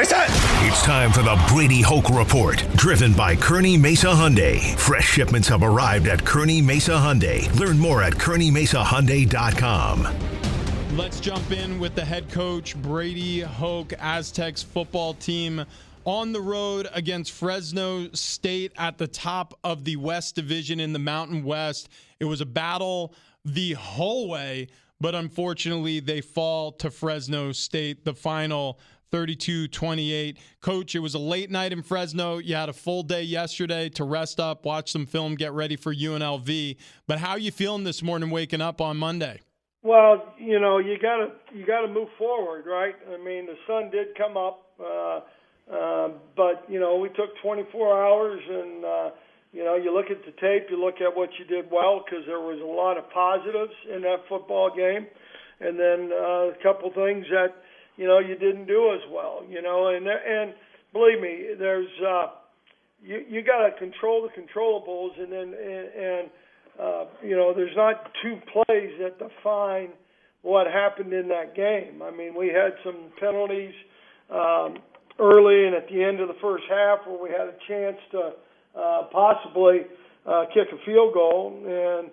It's time for the BRADY HOKE Report, driven by Kearney Mesa Hyundai. Fresh shipments have arrived at Kearney Mesa Hyundai. Learn more at KearneyMesaHyundai.com. Let's jump in with the head coach, BRADY HOKE Aztecs football team on the road against Fresno State at the top of the West Division in the Mountain West. It was a battle the whole way, but unfortunately they fall to Fresno State, the final 32-28. Coach, it was a late night in Fresno. You had a full day yesterday to rest up, watch some film, get ready for UNLV. But how are you feeling this morning waking up on Monday? Well, you gotta move forward, right? I mean, the sun did come up, but we took 24 hours, and you look at the tape, you look at what you did well, because there was a lot of positives in that football game, and then a couple things that you didn't do as well, and believe me, there's you got to control the controllables, and then there's not two plays that define what happened in that game. I mean, we had some penalties early and at the end of the first half where we had a chance to possibly kick a field goal, and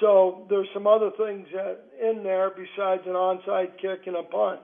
so there's some other things in there besides an onside kick and a punt.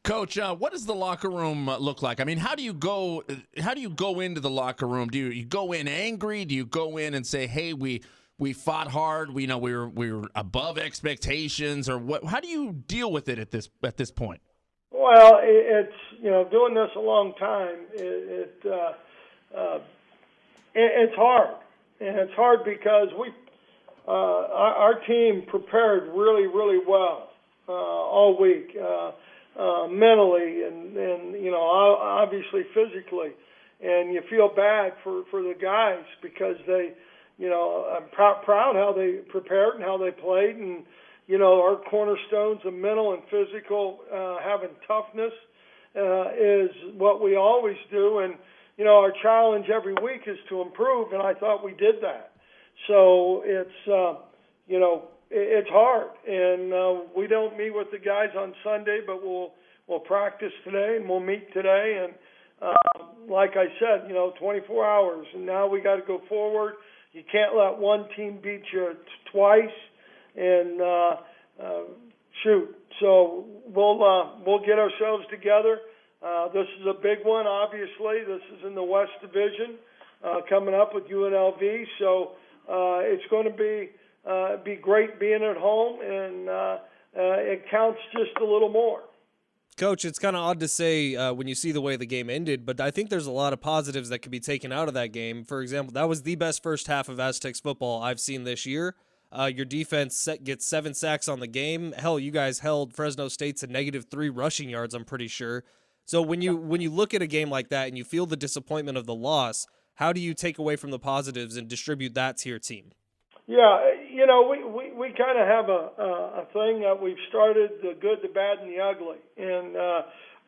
Coach, what does the locker room look like? I mean, how do you go into the locker room? Do you go in angry? Do you go in and say, "Hey, we fought hard. We were above expectations," or what? How do you deal with it at this point? Well, it's doing this a long time. It's hard, and it's hard because our team prepared really, really well all week. Mentally and obviously physically, and you feel bad for the guys because they, I'm proud how they prepared and how they played, and our cornerstones of mental and physical having toughness is what we always do, and our challenge every week is to improve, and I thought we did that. So it's hard, and we don't meet with the guys on Sunday, but we'll practice today and we'll meet today. And like I said, 24 hours, and now we got to go forward. You can't let one team beat you twice, and shoot. So we'll get ourselves together. This is a big one, obviously. This is in the West Division coming up with UNLV, so it's going to be great being at home, and it counts just a little more. Coach, it's kind of odd to say when you see the way the game ended, but I think there's a lot of positives that could be taken out of that game. For example, that was the best first half of Aztecs football I've seen this year. Your defense gets 7 sacks on the game. Hell, you guys held Fresno State to -3 rushing yards, I'm pretty sure. So when you look at a game like that and you feel the disappointment of the loss, how do you take away from the positives and distribute that to your team? Yeah, we kind of have a thing that we've started, the good, the bad, and the ugly. And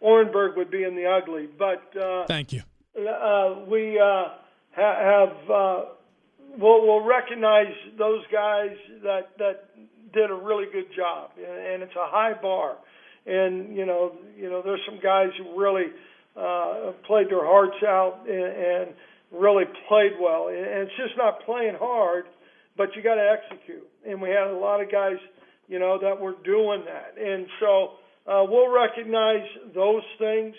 Orenberg would be in the ugly. But thank you. We we'll recognize those guys that did a really good job, and it's a high bar. And there's some guys who really played their hearts out and really played well. And it's just not playing hard, but you got to execute. And we had a lot of guys, that were doing that. And so we'll recognize those things,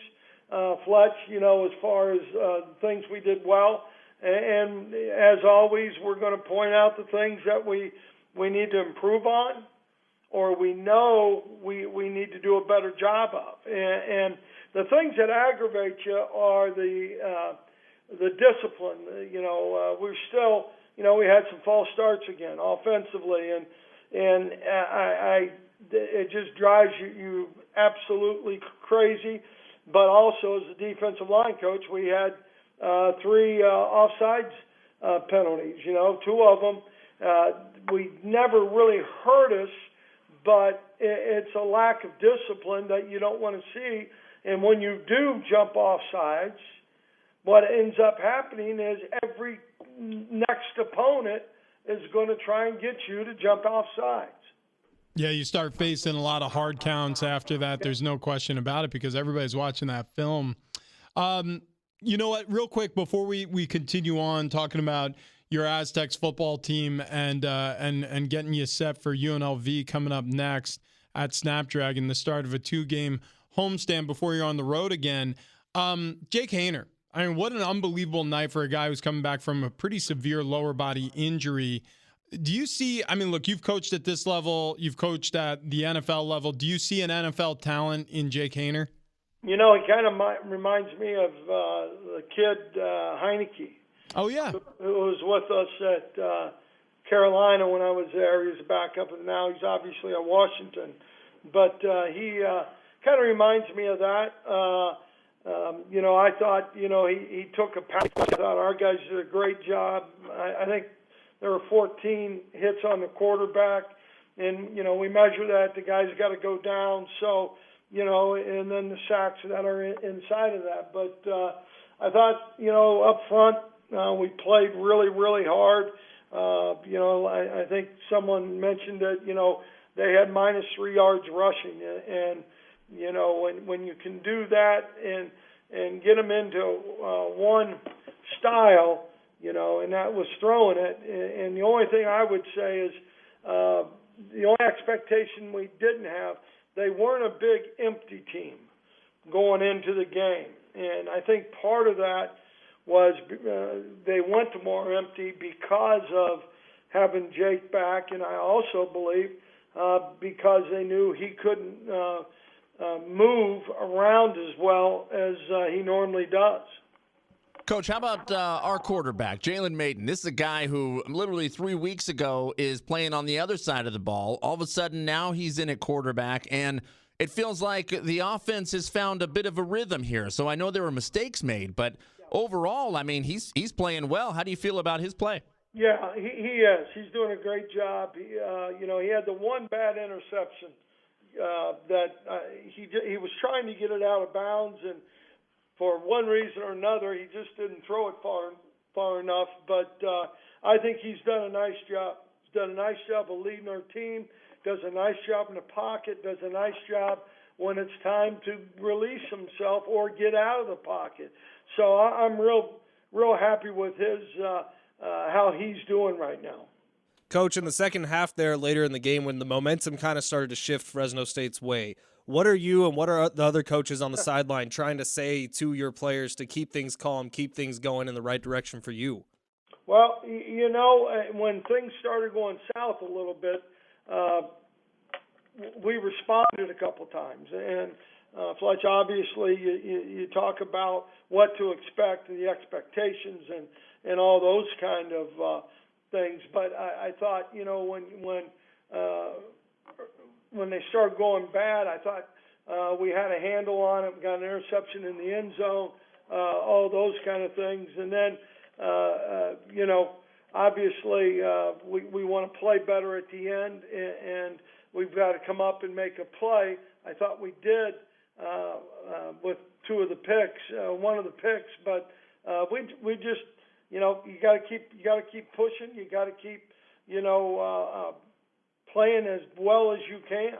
Fletch, as far as things we did well. And as always, we're going to point out the things that we need to improve on, or we know we need to do a better job of. And the things that aggravate you are the discipline. We're still, we had some false starts again offensively, and it just drives you absolutely crazy. But also, as a defensive line coach, we had 3 offsides penalties. 2 of them we never really hurt us, but it's a lack of discipline that you don't want to see. And when you do jump off sides, what ends up happening is every next opponent is going to try and get you to jump off sides. Yeah, you start facing a lot of hard counts after that. There's no question about it because everybody's watching that film. You know what? Real quick before we continue on talking about your Aztecs football team and getting you set for UNLV coming up next at Snapdragon, the start of a 2-game homestand before you're on the road again. Jake Haener. I mean, what an unbelievable night for a guy who's coming back from a pretty severe lower body injury. Do you see, I mean, look, you've coached at this level, you've coached at the NFL level. Do you see an NFL talent in Jake Haener? You know, he kind of reminds me of the kid Heineke. Oh, yeah. Who was with us at Carolina when I was there. He was a backup, and now he's obviously at Washington. But he kind of reminds me of that. You know, I thought, you know, he took a pass. I thought our guys did a great job. I think there were 14 hits on the quarterback, and, you know, we measure that. The guys got to go down. So, you know, and then the sacks that are inside of that. But I thought, you know, up front, we played really, really hard. You know, I think someone mentioned that, you know, they had -3 yards rushing. And you know, when you can do that and get them into one style, you know, and that was throwing it. And the only thing I would say is the only expectation we didn't have, they weren't a big empty team going into the game. And I think part of that was they went to more empty because of having Jake back, and I also believe because they knew he couldn't move around as well as he normally does. Coach, how about our quarterback, Jalen Maiden? This is a guy who literally 3 weeks ago is playing on the other side of the ball. All of a sudden now he's in at quarterback, and it feels like the offense has found a bit of a rhythm here. So I know there were mistakes made, but overall, I mean, he's playing well. How do you feel about his play? Yeah, he is. He's doing a great job. You know, he had the one bad interception that he was trying to get it out of bounds, and for one reason or another, he just didn't throw it far enough. But I think he's done a nice job. He's done a nice job of leading our team, does a nice job in the pocket, does a nice job when it's time to release himself or get out of the pocket. So I'm real happy with his how he's doing right now. Coach, in the second half there, later in the game, when the momentum kind of started to shift Fresno State's way, what are you and what are the other coaches on the sideline trying to say to your players to keep things calm, keep things going in the right direction for you? Well, you know, when things started going south a little bit, we responded a couple times. And, Fletch, obviously, you talk about what to expect and the expectations and all those kind of things. But I thought, you know, when they started going bad, I thought we had a handle on it. We got an interception in the end zone, all those kind of things. And then, you know, obviously we want to play better at the end, and we've got to come up and make a play. I thought we did with two of the picks, one of the picks, but we just, you know, you got to keep pushing. You got to keep, you know, playing as well as you can.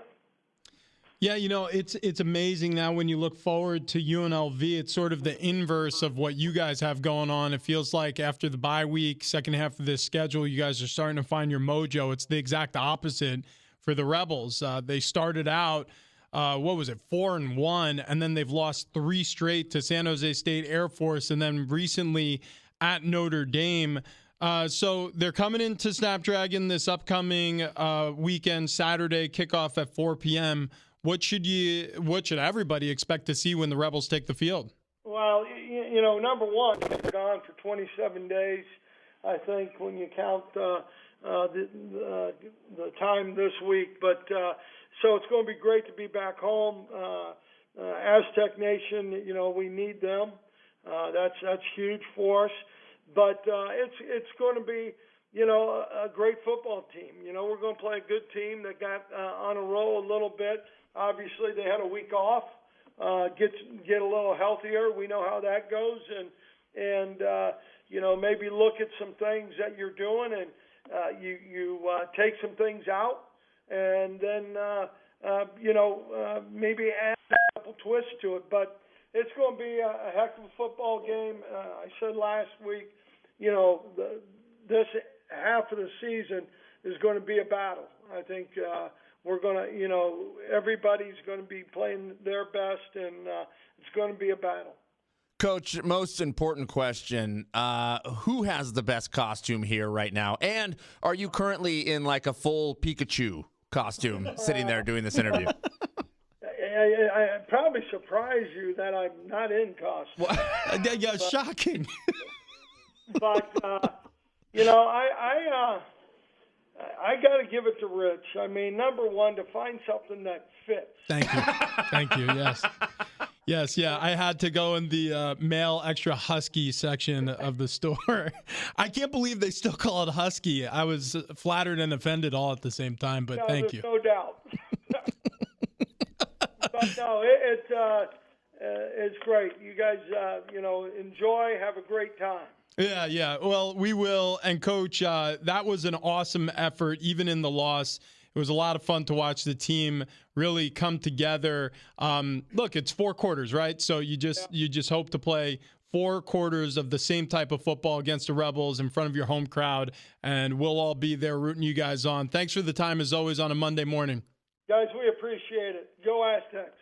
Yeah, you know, it's amazing now when you look forward to UNLV. It's sort of the inverse of what you guys have going on. It feels like after the bye week, second half of this schedule, you guys are starting to find your mojo. It's the exact opposite for the Rebels. They started out, 4-1, and then they've lost 3 straight to San Jose State Air Force, and then recently at Notre Dame. So they're coming into Snapdragon this upcoming weekend, Saturday, kickoff at 4 p.m. What should everybody expect to see when the Rebels take the field? Well, you know, number one, they're gone for 27 days, I think, when you count the time this week. But so it's going to be great to be back home. Aztec Nation, you know, we need them. That's huge for us. But it's going to be, you know, a great football team. You know, we're going to play a good team that got on a roll a little bit. Obviously, they had a week off, get a little healthier. We know how that goes, and you know, maybe look at some things that you're doing, and you take some things out and then maybe add a couple twists to it. But it's going to be a heck of a football game. I said last week, this half of the season is going to be a battle. I think we're going to, everybody's going to be playing their best, and it's going to be a battle. Coach, most important question, who has the best costume here right now? And are you currently in like a full Pikachu costume sitting there doing this interview? I probably surprise you that I'm not in costume. Yeah, shocking. But, I got to give it to Rich. I mean, number one, to find something that fits. Thank you. Thank you, yes. Yes, yeah. I had to go in the male extra husky section of the store. I can't believe they still call it husky. I was flattered and offended all at the same time, but thank you. No doubt. But no, it's great. You guys, enjoy, have a great time. Yeah. Well, we will. And, Coach, that was an awesome effort, even in the loss. It was a lot of fun to watch the team really come together. Look, it's 4 quarters, right? So you just hope to play 4 quarters of the same type of football against the Rebels in front of your home crowd, and we'll all be there rooting you guys on. Thanks for the time, as always, on a Monday morning. Guys, we appreciate it. Go Aztecs.